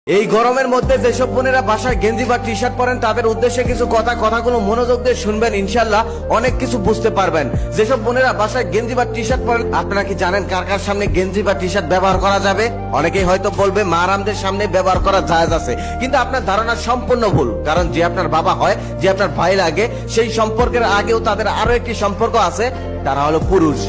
এই গরমের মধ্যে যেসব বোনেরা বাসায় গেঞ্জি বা টি শার্ট পরেন তাদের উদ্দেশ্যে কিছু কথাগুলো মনোযোগ দিয়ে শুনবেন, ইনশাল্লাহ অনেক কিছু বুঝতে পারবেন। যেসব বোনেরা বাসায় গেঞ্জি বা টি শার্ট পরেন, আপনারা কি জানেন কার কার সামনে গেঞ্জি বা টি শার্ট ব্যবহার করা যাবে? অনেকেই হয়তো বলবে মারামদের সামনে ব্যবহার করা জায়েজ আছে, কিন্তু আপনার ধারণা সম্পূর্ণ ভুল। কারণ যে আপনার বাবা হয়, যে আপনার ভাই লাগে, সেই সম্পর্কের আগেও তাদের আরো একটি সম্পর্ক আছে, তারা হলো পুরুষ।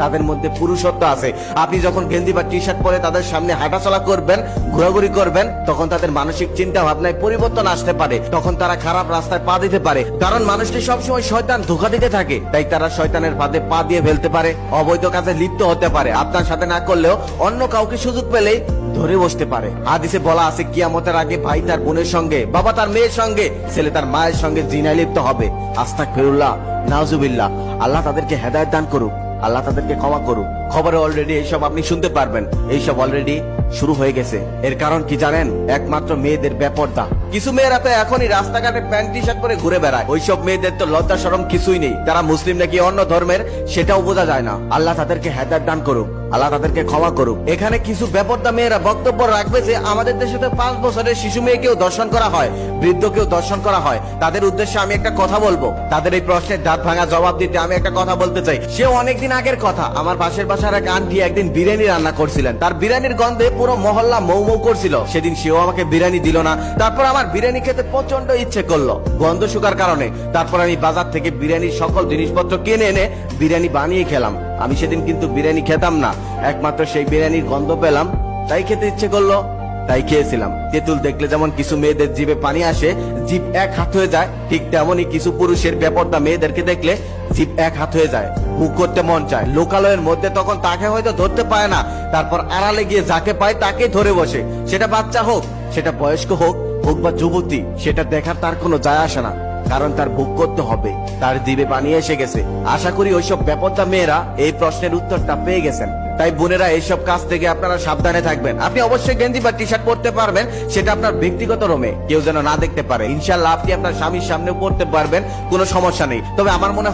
তাদের মধ্যে পুরুষত্ব আছে। আপনি যখন গেঞ্জি বা টি শার্ট পরে তাদের সামনে হাঁটাচলা করবেন, ঘোরাঘুরি করবেন, তখন তাদের মানসিক চিন্তা ভাবনায় পরিবর্তন আসতে পারে। তখন তারা খারাপ রাস্তায় পা দিতে পারে। কারণ মানুষকে সবসময় শয়তান ধোঁকা দিতে থাকে, তাই তারা শয়তানের ফাঁদে পা দিয়ে ফেলতে পারে, অবৈধ কাজে লিপ্ত হতে পারে। আপনার সাথে না করলেও অন্য কাউকে সুযোগ পেলেই ধরে বসতে পারে। হাদিসে বলা আছে, কিয়ামতের আগে ভাই তার বোনের সঙ্গে, বাবা তার মেয়ের সঙ্গে, ছেলে তার মায়ের সঙ্গে জিনায় লিপ্ত হবে। আস্তাগফিরুল্লাহ, নাউজুবিল্লাহ। আল্লাহ তাদেরকে হেদায়েত দান করুক, আল্লাহ তাদেরকে ক্ষমা করুক। খবরে অলরেডি এইসব আপনি শুনতে পারবেন, এইসব অলরেডি শুরু হয়ে গেছে। এর কারণ কি জানেন? একমাত্র মেয়েদের বেপরদা। কিছু মেয়েরা তো এখনই রাস্তাঘাটে প্যান্ট টি শার্ট পরে ঘুরে বেড়ায়। ওইসব মেয়েদের তো লজ্জা শরম কিছুই নেই। তারা মুসলিম নাকি অন্য ধর্মের সেটাও বোঝা যায় না। আল্লাহ তাদেরকে হেদায়েত দান করুক, আল্লাহ তাদেরকে ক্ষমা করুক। এখানে কিছু বেপরদা মেয়েরা বক্তব্য রাখবে যে আমাদের দেশে তো 5 বছরের শিশু মেয়েকেও দর্শন করা হয়, বৃদ্ধকেও দর্শন করা হয়। তাদের উদ্দেশ্যে আমি একটা কথা বলবো। তাদের এই প্রশ্নের দাঁত ভাঙা জবাব দিতে আমি একটা কথা বলতে চাই। সেও অনেকদিন আগের কথা। আমার পাশের বাসার এক আন্টি একদিন বিরিয়ানি রান্না করছিলেন। তার বিরিয়ানির গন্ধে পুরো মহল্লা মৌ মৌ করছিল। সেদিন সেও আমাকে বিরিয়ানি দিল না। তারপর আমার বিরিয়ানি খেতে প্রচন্ড ইচ্ছে করলো গন্ধ শুকার কারণে। তারপর আমি বাজার থেকে বিরিয়ানির সকল জিনিসপত্র কিনে এনে বিরিয়ানি বানিয়ে খেলাম। আমি সেদিন কিন্তু বিরিয়ানি খেতাম না, একমাত্র সেই বিরিয়ানির গন্ধ পেলাম, তাই খেতে ইচ্ছে করলো, তাই খেয়েছিলাম। তেঁতুল দেখলে যেমন কিছু মেয়েদের জিভে পানি আসে, জিভ এক হাত হয়ে যায়, ঠিক তেমনই কিছু পুরুষের বেপরদা মেয়েদেরকে দেখলে জিভ এক হাত হয়ে যায়, মুখ করতে মন চায়। লোকালয়ের মধ্যে তখন তাকে হয়তো ধরতে পায় না, তারপর আড়ালে গিয়ে যাকে পায় তাকেই ধরে বসে। সেটা বাচ্চা হোক, সেটা বয়স্ক হোক, হোক বা যুবতী, সেটা দেখার তার কোনো যায় আসে না। কারণ তার ভোগ করতে হবে, তার জিভে পানি এসে গেছে। আশা করি ওইসব বেপরদা মেয়েরা এই প্রশ্নের উত্তরটা পেয়ে গেছেন। তাই বোনেরা, এইসব কাজ থেকে আপনারা সাবধানে থাকবেন। আপনি অবশ্যই গেঞ্জি বা টি শার্ট পরতে পারবেন, সেটা আপনার ব্যক্তিগত রুমে, কেউ যেন না দেখতে পারে। ইনশাআল্লাহ আপনি আপনার স্বামীর সামনে পড়তে পারবেন, কোনো সমস্যা নেই। তবে আমার মনে হয়